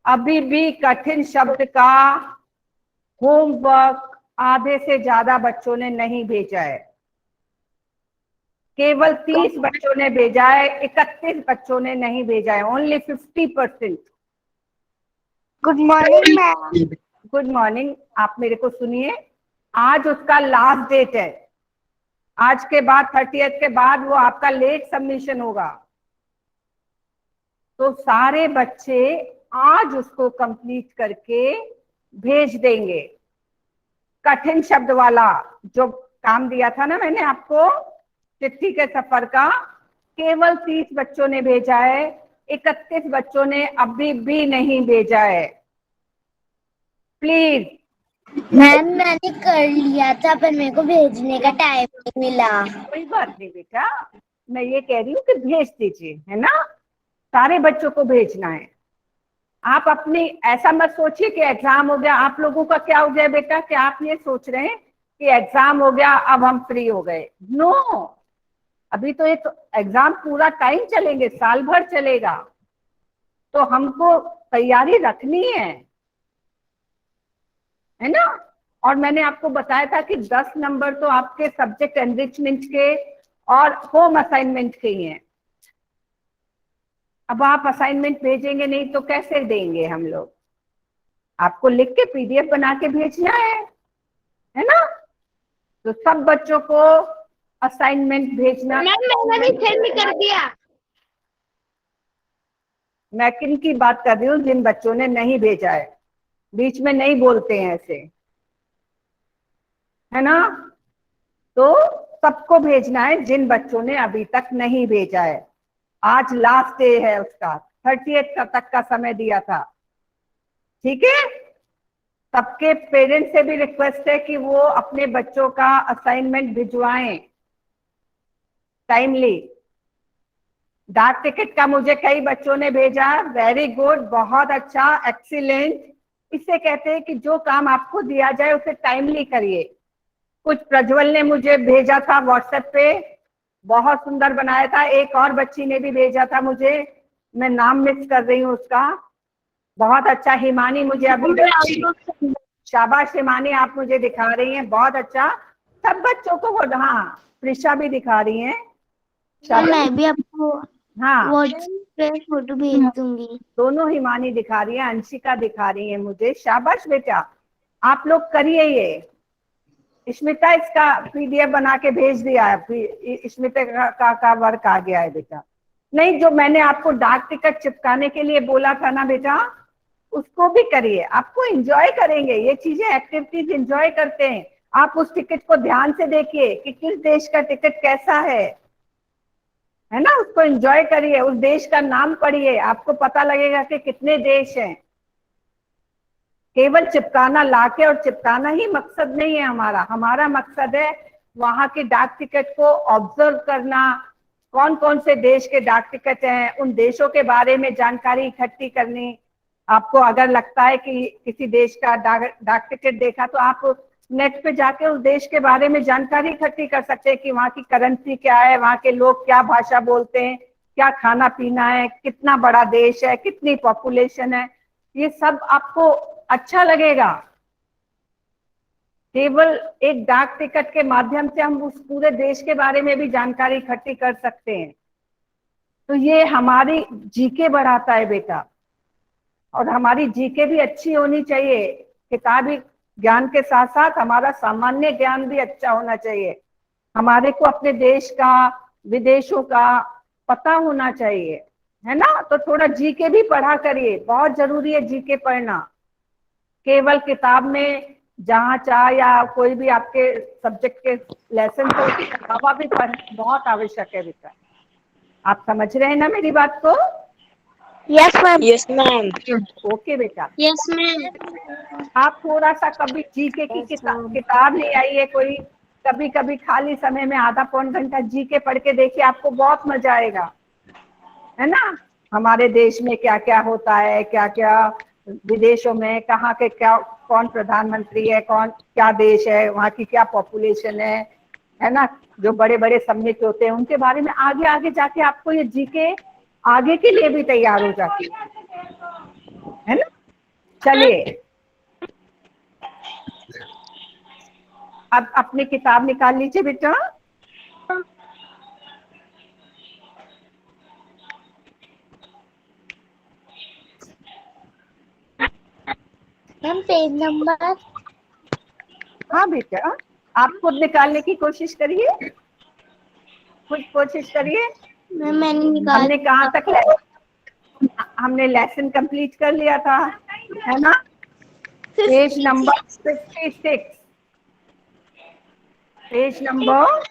अभी भी कठिन शब्द का होमवर्क आधे से ज्यादा बच्चों ने नहीं भेजा है। केवल 30 बच्चों ने भेजा है, 31 बच्चों ने नहीं भेजा है, only 50%। Good morning ma'am. Good morning. आप मेरे को सुनिए, आज उसका लास्ट डेट है। आज के बाद 30th के बाद वो आपका लेट सबमिशन होगा। तो सारे बच्चे आज उसको कंप्लीट करके भेज देंगे। कठिन शब्द वाला जो काम दिया था ना मैंने आपको चिट्ठी के सफर का, केवल 30 बच्चों ने भेजा है, 31 बच्चों ने अभी भी नहीं भेजा है। प्लीज। मैम मैंने कर लिया था पर मेरे को भेजने का टाइम नहीं मिला। कोई बात नहीं बेटा, मैं ये कह रही हूँ कि भेज दीजिए, है ना। सारे बच्चों को भेजना है। आप अपनी ऐसा मत सोचिए कि एग्जाम हो गया। आप लोगों का क्या हो गया बेटा कि आप ये सोच रहे हैं कि एग्जाम हो गया अब हम फ्री हो गए। नो, अभी तो एक एग्जाम पूरा टाइम चलेंगे, साल भर चलेगा, तो हमको तैयारी रखनी है ना। और मैंने आपको बताया था कि 10 नंबर तो आपके सब्जेक्ट एनरिचमेंट के और होम असाइनमेंट के ही हैं। अब आप असाइनमेंट भेजेंगे नहीं तो कैसे देंगे हम लोग। आपको लिख के पीडीएफ बना के भेजना है ना। तो सब बच्चों को असाइनमेंट भेजना। मैम मैंने सेंड कर दिया। मैं किन की बात कर रही हूँ, जिन बच्चों ने नहीं भेजा है। बीच में नहीं बोलते हैं ऐसे, है ना। तो सबको भेजना है जिन बच्चों ने अभी तक नहीं भेजा है। आज लास्ट डे है उसका, 30th तक का समय दिया था। ठीक है। सबके पेरेंट्स से भी रिक्वेस्ट है कि वो अपने बच्चों का असाइनमेंट भिजवाएं टाइमली। डाक टिकट का मुझे कई बच्चों ने भेजा, वेरी गुड, बहुत अच्छा, एक्सीलेंट। इससे कहते हैं कि जो काम आपको दिया जाए उसे टाइमली करिए। कुछ प्रज्वल ने मुझे भेजा था व्हाट्सएप पे, बहुत सुंदर बनाया था। एक और बच्ची ने भी भेजा था मुझे, मैं नाम मिस कर रही हूँ उसका, बहुत अच्छा। हिमानी मुझे अभी, शाबाश हिमानी, आप मुझे दिखा रही हैं, बहुत अच्छा। सब बच्चों को वो, हाँ प्रिशा भी दिखा रही हैं। मैं भी आपको हाँ व्हाट्सएप पे फोटो भेज दूंगी। दोनों हिमानी दिखा रही है, अंशिका दिखा रही है मुझे। शाबाश बेटा, आप लोग करिए ये। स्मिता इसका पीडीएफ बना के भेज दिया है, स्मिता का वर्क आ गया है बेटा। नहीं, जो मैंने आपको डाक टिकट चिपकाने के लिए बोला था ना बेटा, उसको भी करिए। आपको एंजॉय करेंगे ये चीजें, एक्टिविटीज एंजॉय करते हैं। आप उस टिकट को ध्यान से देखिए कि किस देश का टिकट कैसा है ना। उसको एंजॉय करिए, उस देश का नाम पढ़िए, आपको पता लगेगा कि कितने देश हैं। केवल चिपकाना, लाके और चिपकाना ही मकसद नहीं है हमारा। हमारा मकसद है वहां के डाक टिकट को ऑब्जर्व करना, कौन कौन से देश के डाक टिकट हैं, उन देशों के बारे में जानकारी इकट्ठी करनी। आपको अगर लगता है कि किसी देश का डाक टिकट देखा तो आप नेट पे जाके उस देश के बारे में जानकारी इकट्ठी कर सकते हैं कि वहाँ की करेंसी क्या है, वहाँ के लोग क्या भाषा बोलते हैं, क्या खाना पीना है, कितना बड़ा देश है, कितनी पॉपुलेशन है। ये सब आपको अच्छा लगेगा। केवल एक डाक टिकट के माध्यम से हम उस पूरे देश के बारे में भी जानकारी इकट्ठी कर सकते हैं। तो ये हमारी जीके बढ़ाता है बेटा, और हमारी जीके भी अच्छी होनी चाहिए। किताबी ज्ञान के साथ साथ हमारा सामान्य ज्ञान भी अच्छा होना चाहिए। हमारे को अपने देश का, विदेशों का पता होना चाहिए, है ना। तो थोड़ा जीके भी पढ़ा करिए, बहुत जरूरी है जीके पढ़ना। केवल किताब में जहाँ चाह या कोई भी आपके सब्जेक्ट के लेसन को उसके अलावा भी पढ़ना बहुत आवश्यक है बेटा। आप समझ रहे हैं ना मेरी बात को। Yes ma'am. Yes ma'am. Okay बेटा। Yes ma'am. आप थोड़ा सा कभी जीके की किताब ले आइए कोई, कभी कभी खाली समय में आधा पौन घंटा जीके पढ़ के देखिए, आपको बहुत मजा आएगा, है ना। हमारे देश में क्या क्या होता है, क्या क्या विदेशों में, कहाँ के क्या, कौन प्रधानमंत्री है, कौन क्या देश है, वहाँ की क्या पॉपुलेशन है ना। जो बड़े बड़े समिट होते हैं उनके बारे में आगे आगे जाके आपको ये जीके आगे के लिए भी तैयार हो जाती है ना। चलिए अब अपनी किताब निकाल लीजिए बेटा। Ma'am page number. हाँ बेटा, आप खुद निकालने की कोशिश करिए, खुद कोशिश करिए। मैम मैंने निकाल हमने कहाँ तक हमने लेसन कंप्लीट कर लिया था, है ना? Page number 56, page number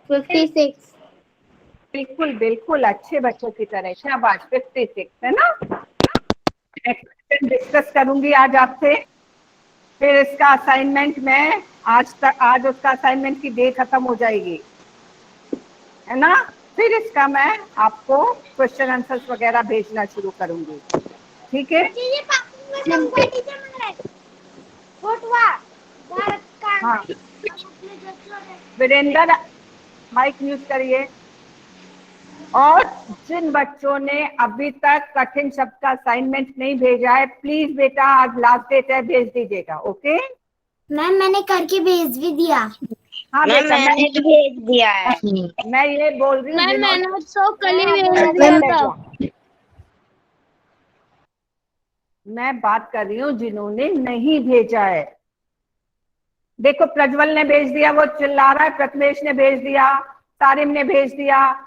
56। बिल्कुल बिल्कुल, अच्छे बच्चों की तरह, शाबाश। 56 है ना? डिस्कस करूंगी आज आपसे, फिर इसका असाइनमेंट मैं आज उसका असाइनमेंट की डे खत्म हो जाएगी, है ना? फिर इसका मैं आपको क्वेश्चन आंसर्स वगैरह भेजना शुरू करूंगी, ठीक है? हाँ वीरेंद्र, माइक म्यूट करिए। और जिन बच्चों ने अभी तक कठिन शब्द का असाइनमेंट नहीं भेजा है, प्लीज बेटा आज लास्ट डेट है, भेज दीजिएगा, ओके? मैम मैंने करके भेज भी दिया। हाँ मैम बेटा, मैंने भी भेज दिया है। मैं ये बोल रही हूँ मैम जिन्होंने मैंने तो कल ही भेज मैं दिया था। मैं बात कर रही हूँ जिन्होंने नहीं भेजा है। देखो प्रज्वल ने भेज दिया, वो चिल्ला रहा है, प्रथमेश ने भेज दिया, तारिम ने भेज दिया,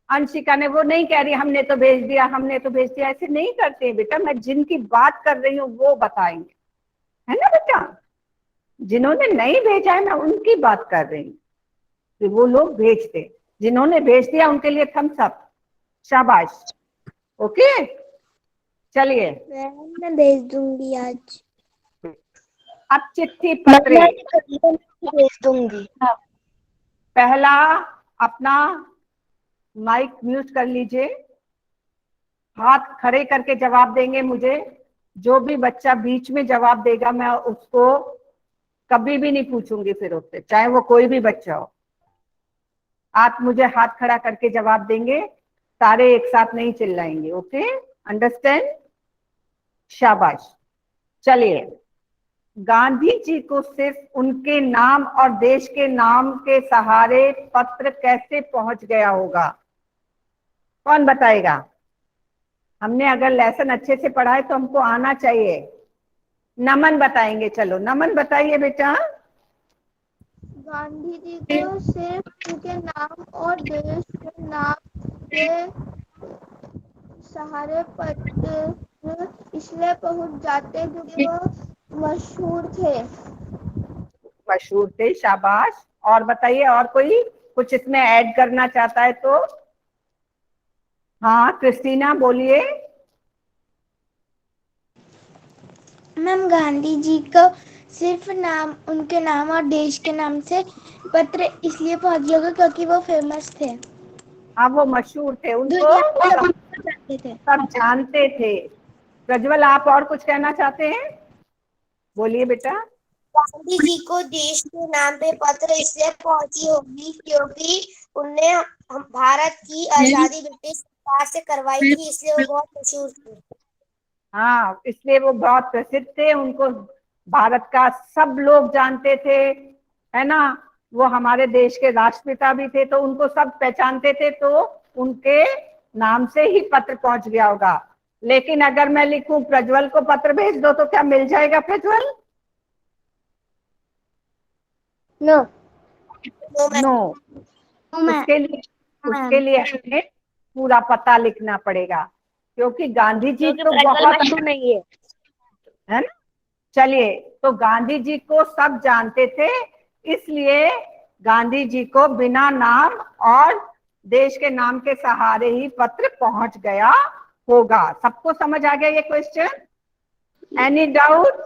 अंशिका ने, वो नहीं कह रही हमने तो भेज दिया, हमने तो भेज दिया, ऐसे नहीं करते बेटा। मैं जिनकी बात कर रही हूँ वो बताएंगे, है ना बेटा? जिन्होंने नहीं भेजा है मैं उनकी बात कर रही हूँ कि वो लोग भेज दे। जिन्होंने भेज दिया उनके लिए थम्स अप, शाबाश, ओके? चलिए मैं भेज दूंगी आज। अब चिट्ठी पत्र, भेज दूंगी। पहला अपना माइक म्यूट कर लीजिए, हाथ खड़े करके जवाब देंगे मुझे। जो भी बच्चा बीच में जवाब देगा मैं उसको कभी भी नहीं पूछूंगी फिर उससे, चाहे वो कोई भी बच्चा हो। आप मुझे हाथ खड़ा करके जवाब देंगे, सारे एक साथ नहीं चिल्लाएंगे, ओके? अंडरस्टैंड? शाबाश। चलिए, गांधी जी को सिर्फ उनके नाम और देश के नाम के सहारे पत्र कैसे पहुंच गया होगा? कौन बताएगा? हमने अगर लेसन अच्छे से पढ़ा है तो हमको आना चाहिए। नमन बताएंगे, चलो नमन बताइए बेटा। गांधी जी को सिर्फ उनके नाम और देश के नाम के सहारे पत्र इसलिए पहुंच जाते क्योंकि वो मशहूर थे। मशहूर थे, शाबाश। और बताइए, और कोई कुछ इसमें ऐड करना चाहता है तो? हाँ क्रिस्टीना बोलिए। मैम गांधी जी को सिर्फ नाम, उनके नाम और देश के नाम से पत्र इसलिए पहुंच गया क्योंकि वो फेमस थे, हाँ वो मशहूर थे, उनको दुनिया में जानते थे। सब जानते थे। प्रज्वल आप और कुछ कहना चाहते हैं? बोलिए बेटा। गांधी जी को देश के नाम पे पत्र इसलिए पहुंची होगी क्योंकि उनने भारत की आजादी ब्रिटिश सरकार से करवाई थी, इसलिए वो बहुत मशहूर थे। हाँ इसलिए वो बहुत प्रसिद्ध थे, उनको भारत का सब लोग जानते थे, है ना? वो हमारे देश के राष्ट्रपिता भी थे, तो उनको सब पहचानते थे, तो उनके नाम से ही पत्र पहुंच गया होगा। लेकिन अगर मैं लिखूं प्रज्वल को पत्र भेज दो तो क्या मिल जाएगा प्रज्वल? No no. उसके लिए हमें पूरा पता लिखना पड़ेगा, क्योंकि गांधी जी तो बहुत नहीं है ना। चलिए, तो गांधी जी को सब जानते थे, इसलिए गांधी जी को बिना नाम और देश के नाम के सहारे ही पत्र पहुंच गया होगा। सबको समझ आ गया ये question? Any doubt?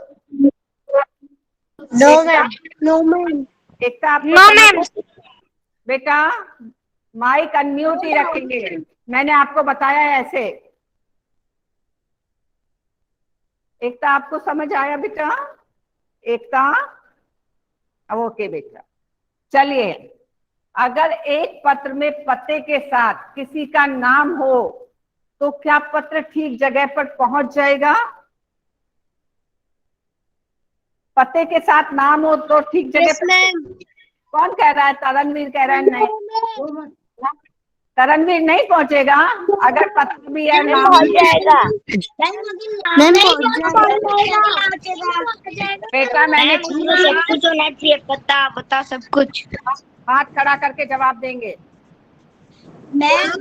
No ma'am. No ma'am. Ekta आपको बेटा माइक अनम्यूट ही रखेंगे, मैंने आपको बताया है ऐसे। एकता आपको समझ आया बेटा? एकता, ओके बेटा। चलिए, अगर एक पत्र में पते के साथ किसी का नाम हो तो क्या पत्र ठीक जगह पर पहुंच जाएगा? पते के साथ नाम हो तो ठीक जगह पर। कौन कह रहा है? तरणवीर कह रहा है नहीं, तरणवीर नहीं पहुंचेगा। अगर पत्र भी है नाम पहुंच भी जाएगा। मैम बेटा मैंने उसमें सब कुछ होना चाहिए, पता बता सब कुछ। हाथ खड़ा करके जवाब देंगे। मैम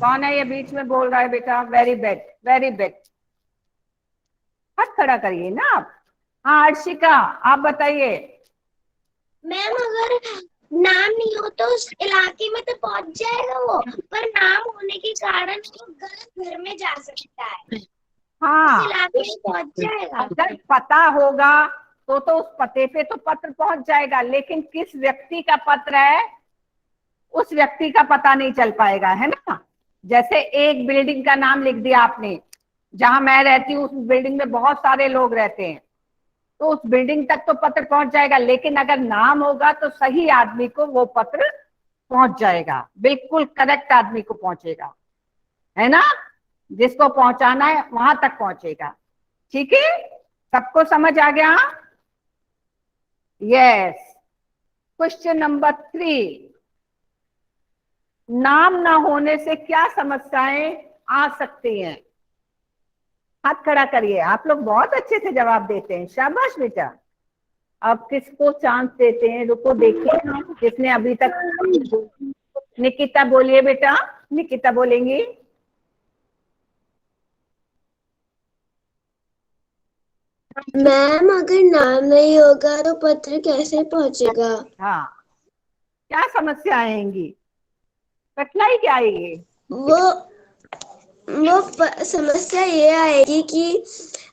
कौन है ये बीच में बोल रहा है बेटा? Very bad, very bad. हाथ खड़ा करिए ना आप। हाँ अर्शिका आप बताइए। मैम अगर नाम नहीं हो तो उस इलाके में तो पहुंच जाएगा वो, पर नाम होने के कारण वो गलत घर में जा सकता है। हाँ उस इलाके में पहुंच जाएगा। अगर पता होगा तो उस पते पे तो पत्र पहुंच जाएगा, लेकिन किस व्यक्ति का पत्र है उस व्यक्ति का पता नहीं चल पाएगा, है ना। जैसे एक बिल्डिंग का नाम लिख दिया आपने, जहां मैं रहती हूँ उस बिल्डिंग में बहुत सारे लोग रहते हैं, तो उस बिल्डिंग तक तो पत्र पहुंच जाएगा, लेकिन अगर नाम होगा तो सही आदमी को वो पत्र पहुंच जाएगा, बिल्कुल करेक्ट आदमी को पहुंचेगा, है ना। जिसको पहुंचाना है वहां तक पहुंचेगा। ठीक है, सबको समझ आ गया? यस। क्वेश्चन नंबर 3, नाम ना होने से क्या समस्याएं आ सकती हैं? हाथ खड़ा करिए। आप लोग बहुत अच्छे से जवाब देते हैं, शाबाश बेटा। अब किसको चांस देते हैं? रुको देखिए जिसने अभी तक। निकिता बोलिए बेटा, निकिता बोलेंगी। मैम अगर नाम नहीं होगा तो पत्र कैसे पहुंचेगा? हाँ, क्या समस्या आएंगी? कठिनाई क्या आएगी? समस्या ये आएगी कि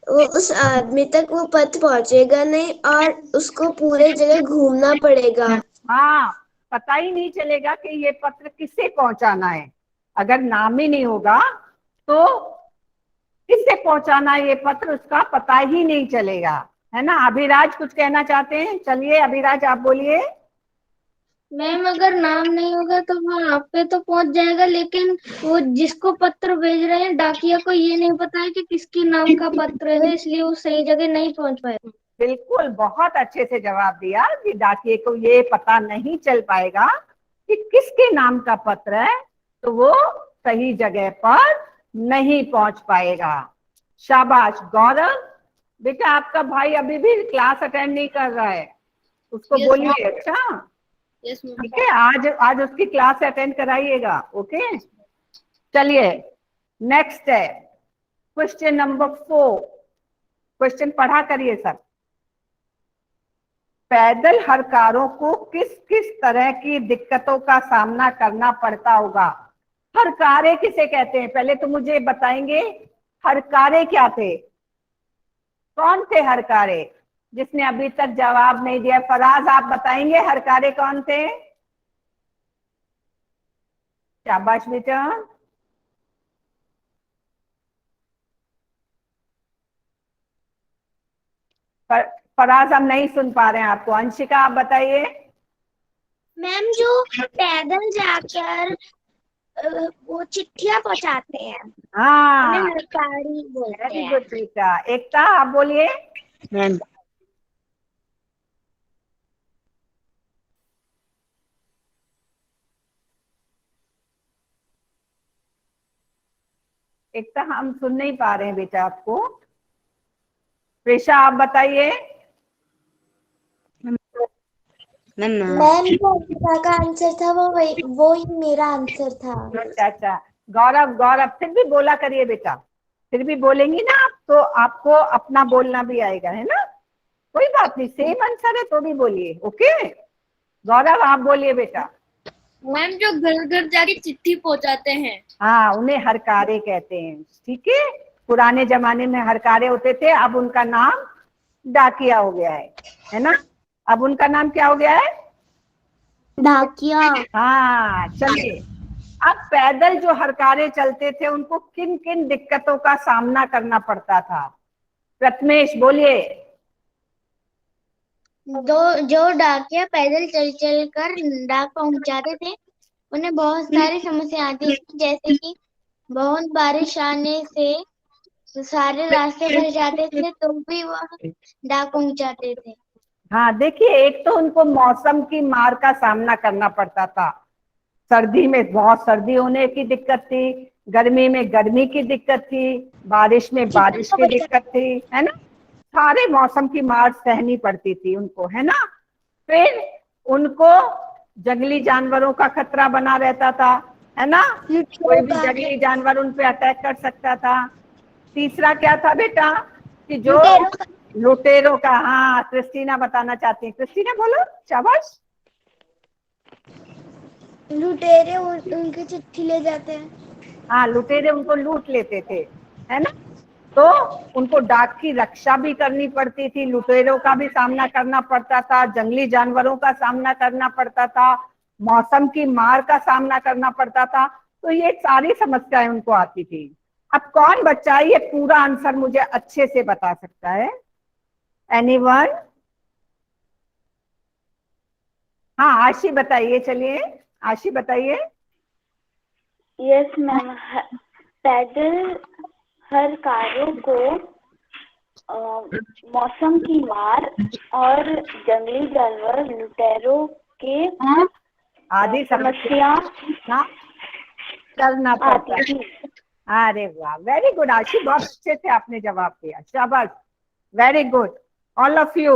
वो उस आदमी तक वो पत्र पहुंचेगा नहीं और उसको पूरे जगह घूमना पड़ेगा। हाँ, पता ही नहीं चलेगा कि ये पत्र किससे पहुंचाना है। अगर नाम ही नहीं होगा तो किससे पहुंचाना है ये पत्र, उसका पता ही नहीं चलेगा, है ना। अभिराज कुछ कहना चाहते हैं? चलिए अभिराज आप बोलिए। मैम अगर नाम नहीं होगा तो वो आप पे तो पहुंच जाएगा, लेकिन वो जिसको पत्र भेज रहे हैं डाकिया को ये नहीं पता है कि किसके नाम का पत्र है, इसलिए वो सही जगह नहीं पहुंच पाएगा। बिल्कुल, बहुत अच्छे से जवाब दिया कि डाकिये को ये पता नहीं चल पाएगा कि किसके नाम का पत्र है, तो वो सही जगह पर नहीं पहुंच पाएगा। शाबाश गौरव बेटा, आपका भाई अभी भी क्लास अटेंड नहीं कर रहा है, उसको बोलिए। अच्छा ठीक है, आज आज उसकी क्लास अटेंड कराइएगा। ओके चलिए, नेक्स्ट है क्वेश्चन नंबर 4। क्वेश्चन पढ़ा करिए सब। पैदल हरकारों को किस किस तरह की दिक्कतों का सामना करना पड़ता होगा? हरकारे किसे कहते हैं? पहले तो मुझे बताएंगे हरकारे क्या थे, कौन थे हरकारे? जिसने अभी तक जवाब नहीं दिया, फराज आप बताएंगे हरकारे कौन थे? शाबाश बेटा। फराज हम नहीं सुन पा रहे हैं आपको। अंशिका आप बताइए। मैम जो पैदल जाकर वो चिट्ठियां पहुंचाते हैं हाँ उन्हें हरकारी बोलते वेरी हैं। गुड बेटा। एकता आप बोलिए। मैम एकता हम सुन नहीं पा रहे हैं बेटा आपको। प्रेषा आप बताइए। मैम जो अंकिता का आंसर था वो ही मेरा आंसर था। अच्छा अच्छा, गौरव गौरव फिर भी बोला करिए बेटा, फिर भी बोलेंगी ना आप तो आपको अपना बोलना भी आएगा, है ना। कोई बात नहीं, सेम आंसर है तो भी बोलिए। ओके गौरव आप बोलिए बेटा। मैम जो घर घर जाके चिट्ठी पहुंचाते हैं। हाँ, उन्हें हरकारे कहते हैं। ठीक है, पुराने जमाने में हरकारे होते थे, अब उनका नाम डाकिया हो गया है ना। अब उनका नाम क्या हो गया है? डाकिया। हाँ चलिए, अब पैदल जो हरकारे चलते थे उनको किन किन दिक्कतों का सामना करना पड़ता था? प्रथमेश बोलिए। जो डाकिया पैदल चल चल कर डाक पहुंचाते थे उन्हें बहुत सारी समस्या आती थी, जैसे कि बहुत बारिश आने से सारे रास्ते भर जाते थे तो भी वह डाक पहुंचाते थे। हाँ देखिए, एक तो उनको मौसम की मार का सामना करना पड़ता था। सर्दी में बहुत सर्दी होने की दिक्कत थी, गर्मी में गर्मी की दिक्कत थी, बारिश में बारिश की दिक्कत थी, है ना। सारे मौसम की मार सहनी पड़ती थी उनको, है ना। फिर उनको जंगली जानवरों का खतरा बना रहता था, है ना। कोई भी जंगली जानवर उन पे अटैक कर सकता था। तीसरा क्या था बेटा, कि जो लुटेरों का, हाँ क्रिस्टीना बताना चाहती है, क्रिस्टीना बोलो, शाबाश। लुटेरे उनकी चिट्ठी ले जाते हैं। हाँ, लुटेरे उनको लूट लेते थे, है ना। तो उनको डाक की रक्षा भी करनी पड़ती थी, लुटेरों का भी सामना करना पड़ता था, जंगली जानवरों का सामना करना पड़ता था, मौसम की मार का सामना करना पड़ता था। तो ये सारी समस्याएं उनको आती थी। अब कौन बच्चा ये पूरा आंसर मुझे अच्छे से बता सकता है? एनीवन? हाँ आशी बताइए, चलिए आशी बताइए। यस मैम, पैदल हर कार्यों को मौसम की मार और जंगली जानवर लुटेरों के आदि समस्या करना पड़ता है। अरे वाह, वेरी गुड आशी, बहुत अच्छे से आपने जवाब दिया, शाबाश, very good. All of you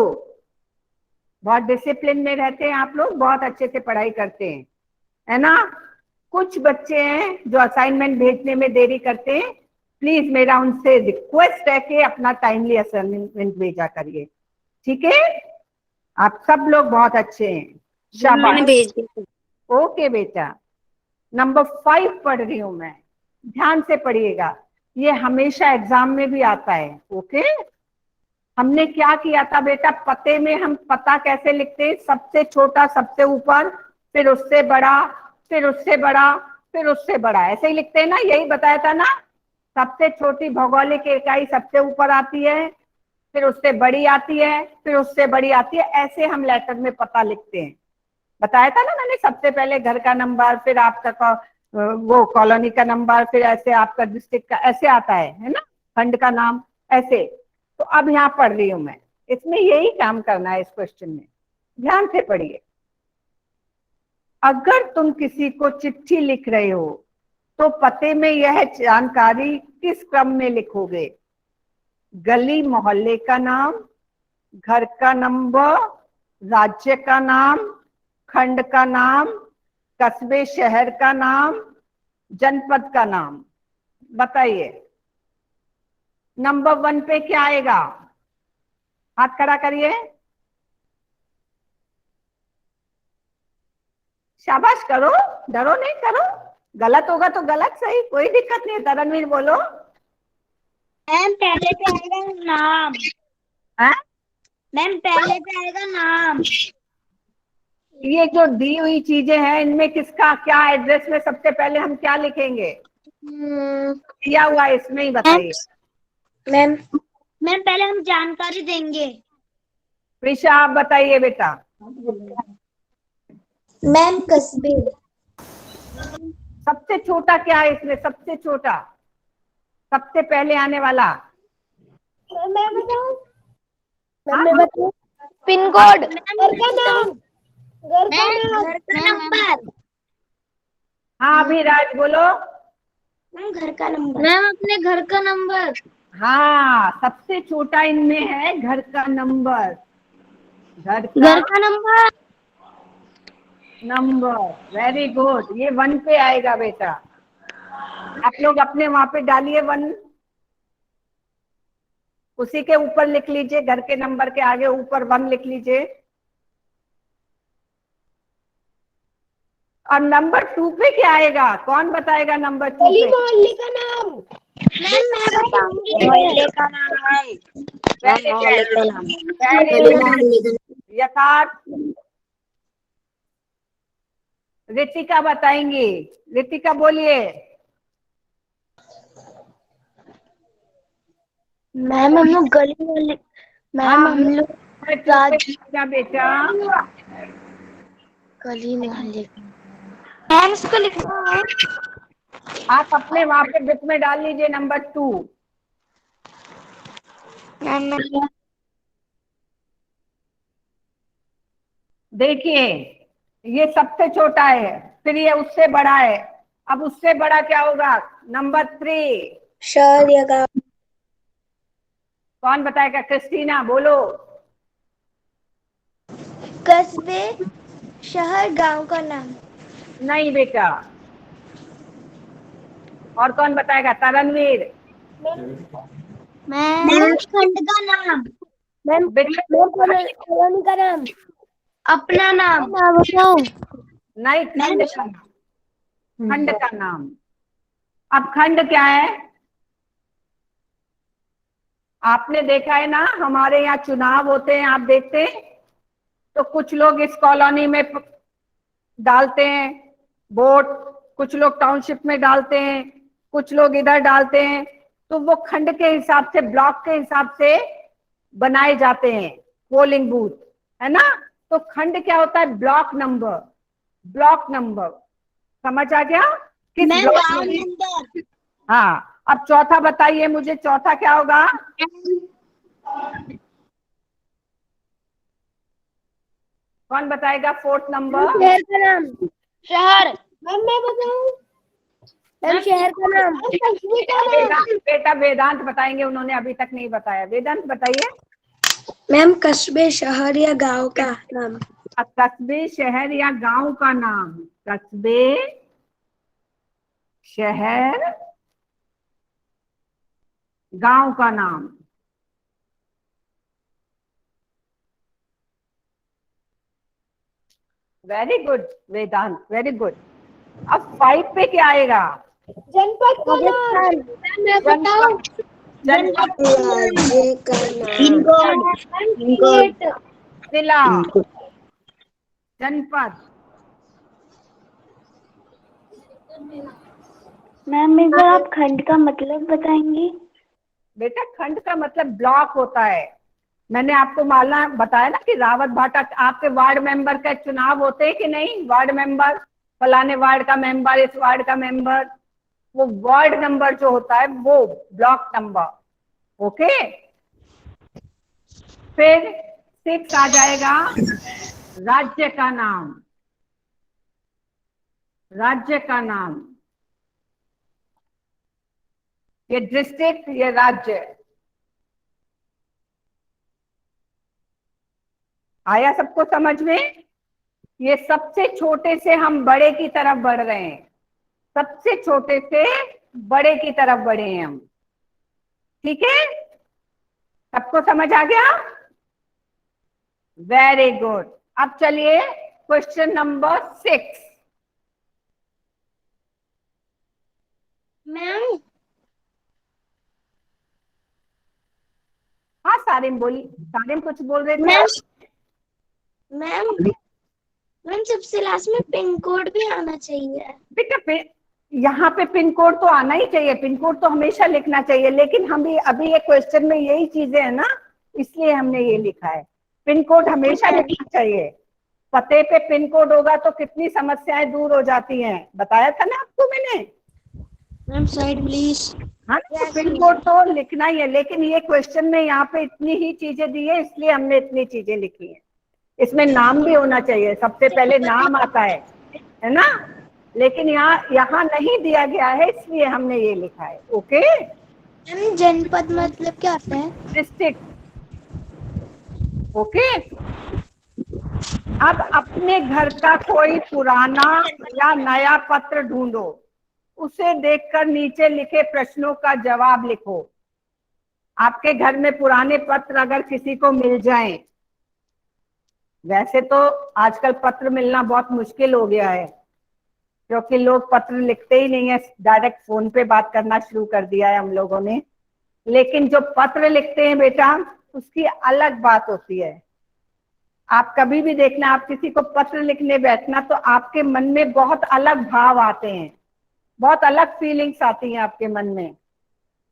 बहुत डिसिप्लिन में रहते हैं आप लोग, बहुत अच्छे से पढ़ाई करते हैं, है ना। कुछ बच्चे हैं जो असाइनमेंट भेजने में देरी करते हैं, प्लीज मेरा उनसे रिक्वेस्ट है कि अपना टाइमली असाइनमेंट भेजा करिए, ठीक है। आप सब लोग बहुत अच्छे हैं, शाबाश। ओके बेटा, नंबर 5 पढ़ रही हूं मैं, ध्यान से पढ़िएगा, ये हमेशा एग्जाम में भी आता है। ओके, हमने क्या किया था बेटा, पते में हम पता कैसे लिखते हैं, सबसे छोटा सबसे ऊपर, फिर उससे बड़ा, फिर उससे बड़ा, फिर उससे बड़ा, ऐसे ही लिखते हैं ना, यही बताया था ना। सबसे छोटी भौगोलिक इकाई सबसे ऊपर आती है, फिर उससे बड़ी आती है, फिर उससे बड़ी आती है, ऐसे हम लेटर में पता लिखते हैं। बताया था ना मैंने, सबसे पहले घर का नंबर, फिर आपका वो कॉलोनी का नंबर, फिर ऐसे आपका डिस्ट्रिक्ट का, ऐसे आता है ना, खंड का नाम, ऐसे। तो अब यहाँ पढ़ रही हूं मैं, इसमें यही काम करना है इस क्वेश्चन में, ध्यान से पढ़िए। अगर तुम किसी को चिट्ठी लिख रहे हो तो पते में यह जानकारी किस क्रम में लिखोगे? गली मोहल्ले का नाम, घर का नंबर, राज्य का नाम, खंड का नाम, कस्बे शहर का नाम, जनपद का नाम, बताइए। नंबर 1 पे क्या आएगा? हाथ खड़ा करिए, शाबाश, करो, डरो नहीं, करो, गलत होगा तो गलत, सही कोई दिक्कत नहीं है। तरनवीर बोलो। मैम पहले पे आएगा नाम। है मैम पहले पे आएगा नाम। ये जो दी हुई चीजें हैं, इनमें किसका क्या एड्रेस में सबसे पहले हम क्या लिखेंगे? दिया हुआ इसमें ही बताइए। मैम पहले हम जानकारी देंगे। प्रिशा आप बताइए बेटा। मैम कस्बे। सबसे छोटा क्या है इसमें, सबसे छोटा, सबसे पहले आने वाला? मैं बताऊं? मैं बताऊं? Pin code. घर का नाम। घर का नंबर। हाँ अभिराज बोलो। मैम घर का नंबर। मैम अपने घर का नंबर। हाँ, सबसे छोटा इनमें है घर का नंबर, घर का नंबर। नंबर, वेरी गुड, ये 1 पे आएगा बेटा। आप लोग अपने वहां पे डालिए 1, उसी के ऊपर लिख लीजिए, घर के नंबर के आगे ऊपर 1 लिख लीजिए। और नंबर 2 पे क्या आएगा, कौन बताएगा नंबर 2 पे? मोहल्ले का नाम। मैं बताऊंगी। मोहल्ले का नाम। यथार्थ रितिका बताएंगी, रितिका बोलिए। मैम हम लोग गली मोहल्ले। मैम हम लोग बेटा गली मोहल्ले। मैम इसको लिखना है। आप अपने वहां पे बुक में डाल लीजिए नंबर 2। देखिए ये सबसे छोटा है, फिर ये उससे बड़ा है, अब उससे बड़ा क्या होगा? नंबर 3। शहर या गांव। कौन बताएगा? क्रिस्टीना बोलो। कस्बे, शहर, गांव का नाम। नहीं बेटा। और कौन बताएगा? तरणवीर। मैम खंड का नाम। मैम बेटा कॉलोनी का नाम। अपना नाम। नहीं, खंड का नाम, खंड का नाम। अब खंड क्या है? आपने देखा है ना, हमारे यहाँ चुनाव होते हैं, आप देखते हैं, तो कुछ लोग इस कॉलोनी में डालते हैं वोट, कुछ लोग टाउनशिप में डालते हैं, कुछ लोग इधर डालते हैं, तो वो खंड के हिसाब से, ब्लॉक के हिसाब से बनाए जाते हैं पोलिंग बूथ, है ना। तो खंड क्या होता है? Block number, block number. समझ आ गया? किस ब्लॉक में? हाँ। अब चौथा बताइए मुझे, चौथा क्या होगा? कौन बताएगा? 4th number. शहर का नाम। शहर। मैम मैं बताऊं? मैम शहर का नाम। बेटा वेदांत बताएंगे, उन्होंने अभी तक नहीं बताया। वेदांत बताइए। मैम कस्बे, शहर या गांव का नाम। कस्बे, शहर या गांव का नाम। कस्बे, शहर, गांव का नाम। वेरी गुड वेदांत, वेरी गुड। अब 5 पे क्या आएगा? जनपद का नाम। मैं बताऊं? जनपद, राज्य का नाम। जिला, जनपद। मैम एक बार आप खंड का मतलब बताएंगी? बेटा खंड का मतलब ब्लॉक होता है। मैंने आपको मालना बताया ना कि रावत भाटा, आपके वार्ड मेंबर का चुनाव होते हैं कि नहीं? वार्ड मेंबर, फलाने वार्ड का मेंबर, इस वार्ड का मेंबर, वो वार्ड नंबर जो होता है वो ब्लॉक नंबर। ओके। फिर 6 आ जाएगा, राज्य का नाम। राज्य का नाम, ये डिस्ट्रिक्ट, ये राज्य। आया सबको समझ में? ये सबसे छोटे से हम बड़े की तरफ बढ़ रहे हैं, सबसे छोटे से बड़े की तरफ बढ़े हैं हम। ठीक है, सबको समझ आ गया? Very good. अब चलिए क्वेश्चन नंबर 6। मैम हाँ सारिम बोली, सारिम कुछ बोल रहे थे। मैम मैम मैम सबसे लास्ट में पिन कोड भी आना चाहिए। बेटा यहाँ पे पिन कोड तो आना ही चाहिए, पिन कोड तो हमेशा लिखना चाहिए, लेकिन हम भी अभी ये क्वेश्चन में यही चीजें है ना, इसलिए हमने ये लिखा है। पिन कोड हमेशा लिखना चाहिए। पते पे पिन कोड होगा तो कितनी समस्याएं दूर हो जाती हैं, बताया था ना आपको मैंने। Ma'am side please. हाँ, तो पिन कोड तो लिखना ही है, लेकिन ये क्वेश्चन में यहाँ पे इतनी ही चीजें दी है, इसलिए हमने इतनी चीजें लिखी है। इसमें नाम भी होना चाहिए, सबसे पहले नाम आता है ना, लेकिन यहाँ नहीं दिया गया है, इसलिए हमने ये लिखा है। ओके। मैम जनपद मतलब क्या होता है? डिस्ट्रिक्ट। ओके। अब अपने घर का कोई पुराना या नया पत्र ढूंढो, उसे देखकर नीचे लिखे प्रश्नों का जवाब लिखो। आपके घर में पुराने पत्र अगर किसी को मिल जाएं, वैसे तो आजकल पत्र मिलना बहुत मुश्किल हो गया है, क्योंकि लोग पत्र लिखते ही नहीं है, डायरेक्ट फोन पे बात करना शुरू कर दिया है हम लोगों ने। लेकिन जो पत्र लिखते हैं बेटा, उसकी अलग बात होती है। आप कभी भी देखना, आप किसी को पत्र लिखने बैठना तो आपके मन में बहुत अलग भाव आते हैं, बहुत अलग फीलिंग्स आती हैं आपके मन में,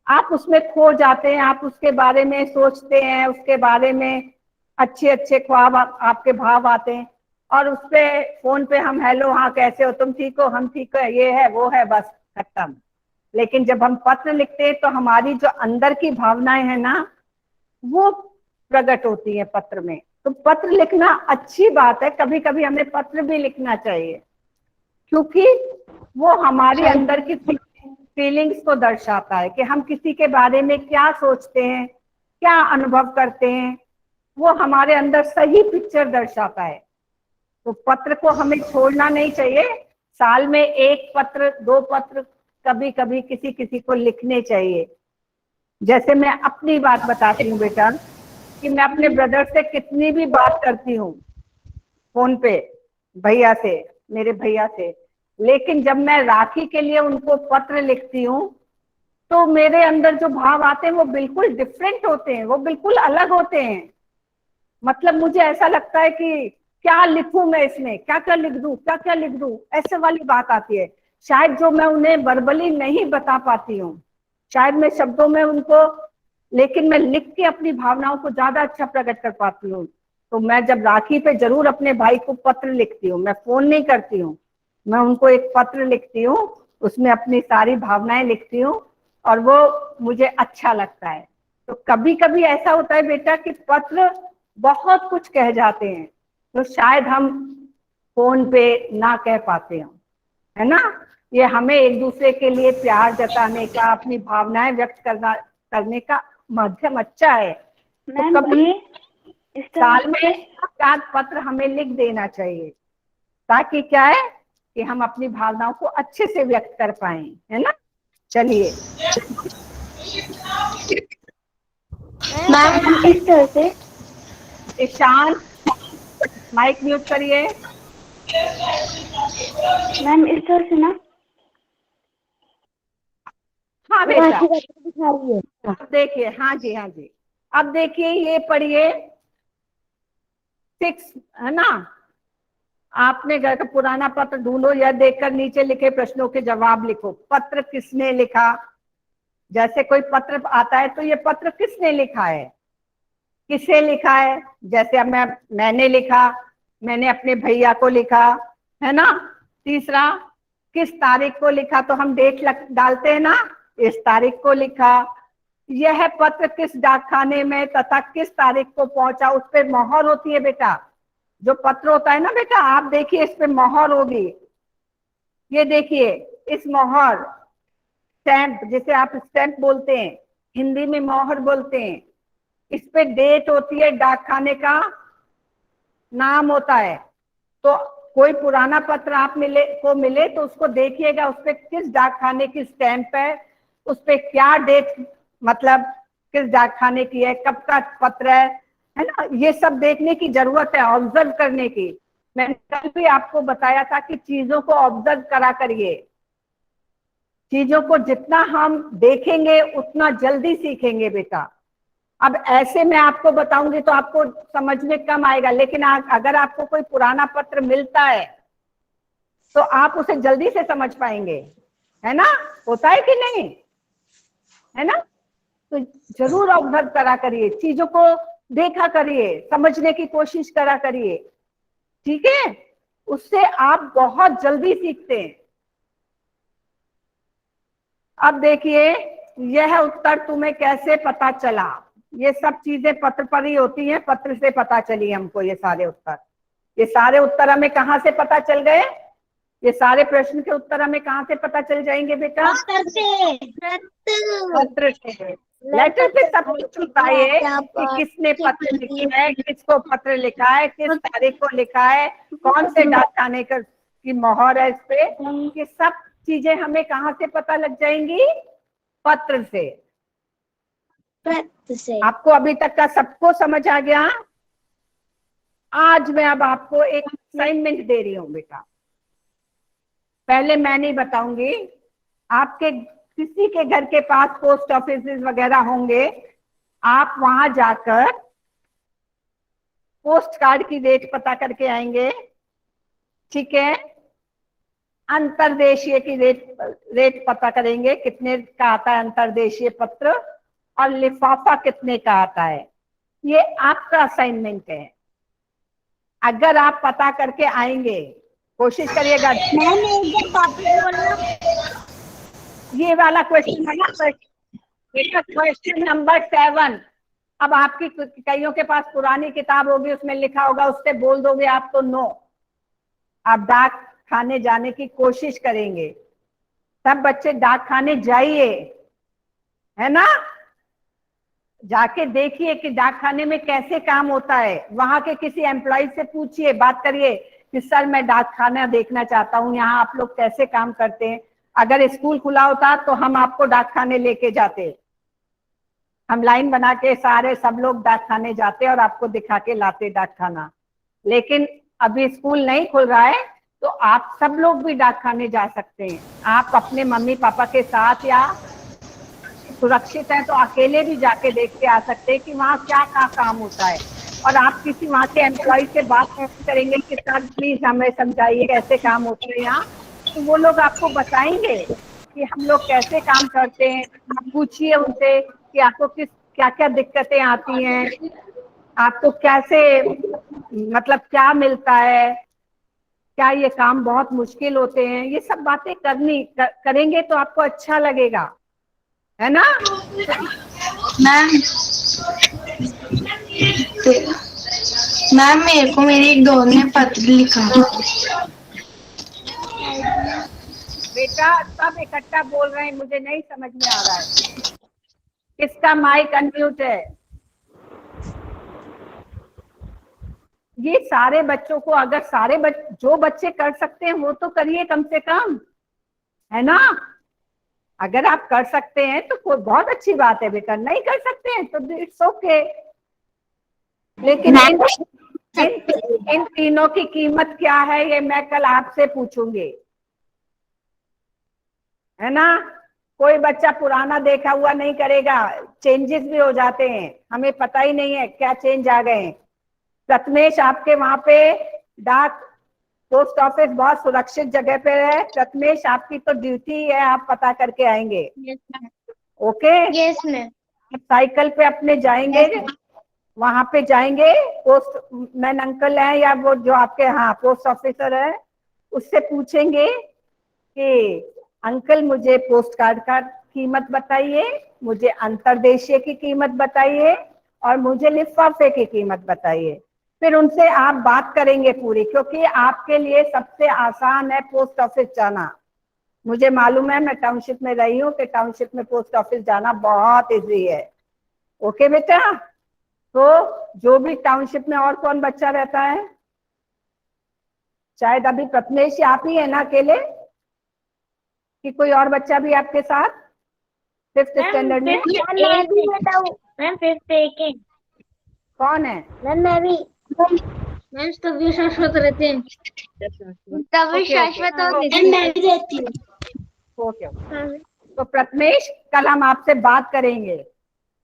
आप उसमें खो जाते हैं, आप उसके बारे में सोचते हैं, उसके बारे में अच्छे अच्छे ख्वाब आपके भाव आते हैं। और उस पे फोन पे हम हेलो, हाँ कैसे हो, तुम ठीक हो, हम ठीक है, ये है वो है, बस खत्म। लेकिन जब हम पत्र लिखते हैं तो हमारी जो अंदर की भावनाएं हैं ना, वो प्रकट होती है पत्र में। तो पत्र लिखना अच्छी बात है, कभी कभी हमें पत्र भी लिखना चाहिए, क्योंकि वो हमारी अंदर की फीलिंग्स को दर्शाता है कि हम किसी के बारे में क्या सोचते हैं, क्या अनुभव करते हैं, वो हमारे अंदर सही पिक्चर दर्शाता है। तो पत्र को हमें छोड़ना नहीं चाहिए, साल में 1 पत्र 2 पत्र कभी कभी किसी किसी को लिखने चाहिए। जैसे मैं अपनी बात बताती हूँ बेटा, कि मैं अपने ब्रदर से कितनी भी बात करती हूँ फोन पे, भैया से, मेरे भैया से, लेकिन जब मैं राखी के लिए उनको पत्र लिखती हूँ तो मेरे अंदर जो भाव आते हैं वो बिल्कुल डिफरेंट होते हैं, वो बिल्कुल अलग होते हैं। मतलब मुझे ऐसा लगता है कि क्या लिखूं मैं इसमें, क्या क्या लिख दूं, क्या क्या लिख दूं, ऐसे वाली बात आती है। शायद जो मैं उन्हें वर्बली नहीं बता पाती हूँ, शायद मैं शब्दों में उनको, लेकिन मैं लिख के अपनी भावनाओं को ज्यादा अच्छा प्रकट कर पाती हूँ। तो मैं जब राखी पे जरूर अपने भाई को पत्र लिखती हूँ, मैं फोन नहीं करती हूँ, मैं उनको एक पत्र लिखती हूँ, उसमें अपनी सारी भावनाएं लिखती हूँ और वो मुझे अच्छा लगता है। तो कभी कभी ऐसा होता है बेटा कि पत्र बहुत कुछ कह जाते हैं, तो शायद हम फोन पे ना कह पाते हो, है ना। ये हमें एक दूसरे के लिए प्यार जताने का, अपनी भावनाएं व्यक्त करने का माध्यम अच्छा है। तो मैम कभी ये साल में 4 पत्र हमें लिख देना चाहिए, ताकि क्या है कि हम अपनी भावनाओं को अच्छे से व्यक्त कर पाए, है ना। चलिए मैम इस तरह से, ईशान माइक म्यूट करिए। मैम इस तरह से ना, हाँ बेटा, दिखा रही है। अब देखिए, हाँ जी हाँ जी, अब देखिए ये पढ़िए 6, है ना। आपने घर का पुराना पत्र ढूंढो, या देखकर नीचे लिखे प्रश्नों के जवाब लिखो। पत्र किसने लिखा, जैसे कोई पत्र आता है तो ये पत्र किसने लिखा है, किसे लिखा है। जैसे अब मैंने लिखा, मैंने अपने भैया को लिखा, है ना। तीसरा, किस तारीख को लिखा, तो हम डेट डालते हैं ना, इस तारीख को लिखा। यह पत्र किस डाकखाने में तथा किस तारीख को पहुंचा, उस पर मोहर होती है बेटा। जो पत्र होता है ना बेटा, आप देखिए इस पे मोहर होगी, ये देखिए इस मोहर, स्टैंप, जिसे आप स्टैंप बोलते हैं, हिंदी में मोहर बोलते हैं। इस पे डेट होती है, डाकखाने का नाम होता है। तो कोई पुराना पत्र आप मिले तो उसको देखिएगा, उस पे किस डाकखाने की स्टैंप है, उस पे क्या डेट, मतलब किस डाकखाने की है, कब का पत्र है ना। ये सब देखने की जरूरत है, ऑब्जर्व करने की। मैंने कल भी आपको बताया था कि चीजों को ऑब्जर्व करा करिए। चीजों को जितना हम देखेंगे उतना जल्दी सीखेंगे बेटा। अब ऐसे मैं आपको बताऊंगी तो आपको समझ में कम आएगा, लेकिन अगर आपको कोई पुराना पत्र मिलता है तो आप उसे जल्दी से समझ पाएंगे, है ना। होता है कि नहीं, है ना। तो जरूर ऑब्जर्व करा करिए, चीजों को देखा करिए, समझने की कोशिश करा करिए, ठीक है। उससे आप बहुत जल्दी सीखते हैं। अब देखिए, यह उत्तर तुम्हें कैसे पता चला। ये सब चीजें पत्र पर ही होती हैं, पत्र से पता चली हमको ये सारे उत्तर। ये सारे उत्तर हमें कहाँ से पता चल गए, ये सारे प्रश्न के उत्तर हमें कहाँ से पता चल जाएंगे बेटा, पत्र से। लेटर पे सब कुछ होता है कि किसने पत्र लिखा है, किसको पत्र लिखा है, किस तारीख को लिखा है, कौन से डाकखाने की मोहर है इस पे, ये सब चीजें हमें कहाँ से पता लग जाएंगी, पत्र से। आपको अभी तक का सबको समझ आ गया। आज मैं अब आपको एक असाइनमेंट दे रही हूँ बेटा। पहले मैं नहीं बताऊंगी, आपके किसी के घर के पास पोस्ट ऑफिस वगैरह होंगे, आप वहां जाकर पोस्ट कार्ड की रेट पता करके आएंगे, ठीक है। अंतरदेशीय की रेट पता करेंगे, कितने का आता है अंतरदेशीय पत्र, और लिफाफा कितने का आता है। ये आपका असाइनमेंट है। अगर आप पता करके आएंगे, कोशिश करिएगा। ये वाला क्वेश्चन है ना बेटा, क्वेश्चन नंबर 7। अब आपकी कईयों के पास पुरानी किताब होगी, उसमें लिखा होगा, उससे बोल दोगे आप तो नो। आप डाक खाने जाने की कोशिश करेंगे। सब बच्चे डाक खाने जाइए, है ना। जाके देखिए कि डाक खाने में कैसे काम होता है। वहां के किसी एम्प्लॉय से पूछिए, बात करिए कि सर मैं डाक खाना देखना चाहता हूँ, यहाँ आप लोग कैसे काम करते हैं। अगर स्कूल खुला होता तो हम आपको डाक खाने लेके जाते। हम लाइन बना के सारे सब लोग डाक खाने जाते और आपको दिखा के लाते डाक खाना। लेकिन अभी स्कूल नहीं खुल रहा है, तो आप सब लोग भी डाक खाने जा सकते हैं। आप अपने मम्मी पापा के साथ, या सुरक्षित है तो अकेले भी जाके देख के आ सकते हैं कि वहाँ क्या क्या काम होता है। और आप किसी वहाँ के एम्प्लॉय से बात करेंगे कि सर प्लीज हमें समझाइए कैसे काम होते हैं यहाँ, तो वो लोग आपको बताएंगे कि हम लोग कैसे काम करते हैं। आप पूछिए उनसे कि आपको किस क्या क्या दिक्कतें आती हैं, आपको कैसे, मतलब क्या मिलता है, क्या ये काम बहुत मुश्किल होते हैं। ये सब बातें करेंगे तो आपको अच्छा लगेगा, है ना। मैम मैम मेरे को मेरी एक दोस्त ने पत्र लिखा। बेटा सब इकट्ठा बोल रहे हैं, मुझे नहीं समझ में आ रहा है। किसका माइक अनम्यूट है? ये सारे बच्चों को, अगर जो बच्चे कर सकते हैं वो तो करिए कम से कम, है ना। अगर आप कर सकते हैं तो कोई बहुत अच्छी बात है बेटा, नहीं कर सकते हैं तो इट्स ओके। लेकिन इन तीनों की कीमत क्या है ये मैं कल आपसे पूछूंगी, है ना। कोई बच्चा पुराना देखा हुआ नहीं करेगा, चेंजेस भी हो जाते हैं, हमें पता ही नहीं है क्या चेंज आ गए हैं। प्रथमेश आपके वहां पे डाक पोस्ट ऑफिस बहुत सुरक्षित जगह पे है। प्रथमेश आपकी तो ड्यूटी है, आप पता करके आएंगे। Okay, yes ma'am. साइकिल पे अपने जाएंगे, वहां पे जाएंगे, पोस्ट मैन अंकल है या वो जो आपके हाँ पोस्ट ऑफिसर है, उससे पूछेंगे कि अंकल मुझे पोस्ट कार्ड का कीमत बताइए, मुझे अंतरदेशीय की कीमत बताइए, और मुझे लिफाफे की कीमत बताइए। फिर उनसे आप बात करेंगे पूरी, क्योंकि आपके लिए सबसे आसान है पोस्ट ऑफिस जाना। मुझे मालूम है, मैं टाउनशिप में रही हूँ कि टाउनशिप में पोस्ट ऑफिस जाना बहुत इजी है। ओके बेटा, तो जो भी टाउनशिप में और कौन बच्चा रहता है? शायद अभी प्रथमेश आप ही है ना अकेले, कि कोई और बच्चा भी आपके साथ 5th स्टैंडर्ड में? मैं भी बताऊँ मैम? 5th एक है। कौन है? मैम मैं भी। मैम तभी शाश्वत रहते हैं। तभी ओके, शाश्वत ओके। और मैं भी रहती हूँ। ओके, तो प्रथमेश कल हम आपसे बात करेंगे।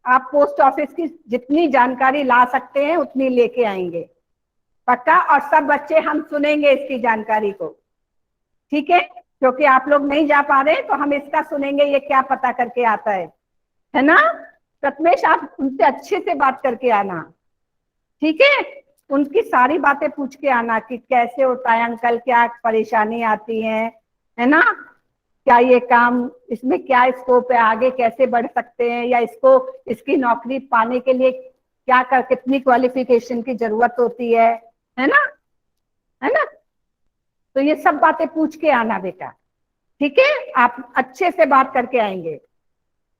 आप पोस्ट ऑफिस की जितनी जानकारी ला सकते हैं उतनी लेके आएंगे, पक्का। और सब बच्चे हम सुनेंगे इसकी जानकारी को, ठीक है। क्योंकि आप लोग नहीं जा पा रहे तो हम इसका सुनेंगे, ये क्या पता करके आता है ना। प्रथमेश आप उनसे अच्छे से बात करके आना, ठीक है। उनकी सारी बातें पूछ के आना कि कैसे होता है अंकल, क्या परेशानी आती है ना। क्या ये काम, इसमें क्या स्कोप है, आगे कैसे बढ़ सकते हैं, या इसकी नौकरी पाने के लिए कितनी क्वालिफिकेशन की जरूरत होती है ना, है ना। तो ये सब बातें पूछ के आना बेटा, ठीक है। आप अच्छे से बात करके आएंगे।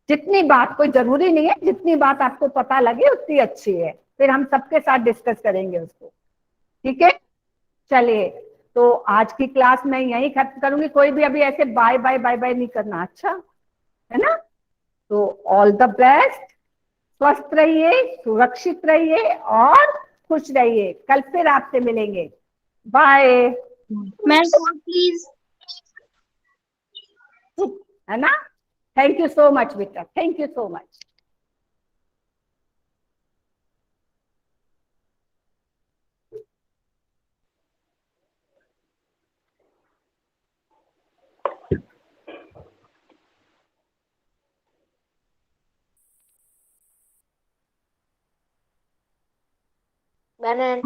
जितनी बात, कोई जरूरी नहीं है, जितनी बात आपको पता लगे उतनी अच्छी है। फिर हम सबके साथ डिस्कस करेंगे उसको, ठीक है। चलिए, तो आज की क्लास मैं यही खत्म करूंगी। कोई भी अभी ऐसे बाय बाय बाय बाय नहीं करना, अच्छा है ना। तो ऑल द बेस्ट, स्वस्थ रहिए, सुरक्षित रहिए और खुश रहिए। कल फिर आपसे मिलेंगे। Bye, ma'am please. है ना। थैंक यू सो मच बेटा, थैंक यू सो मच। मैंने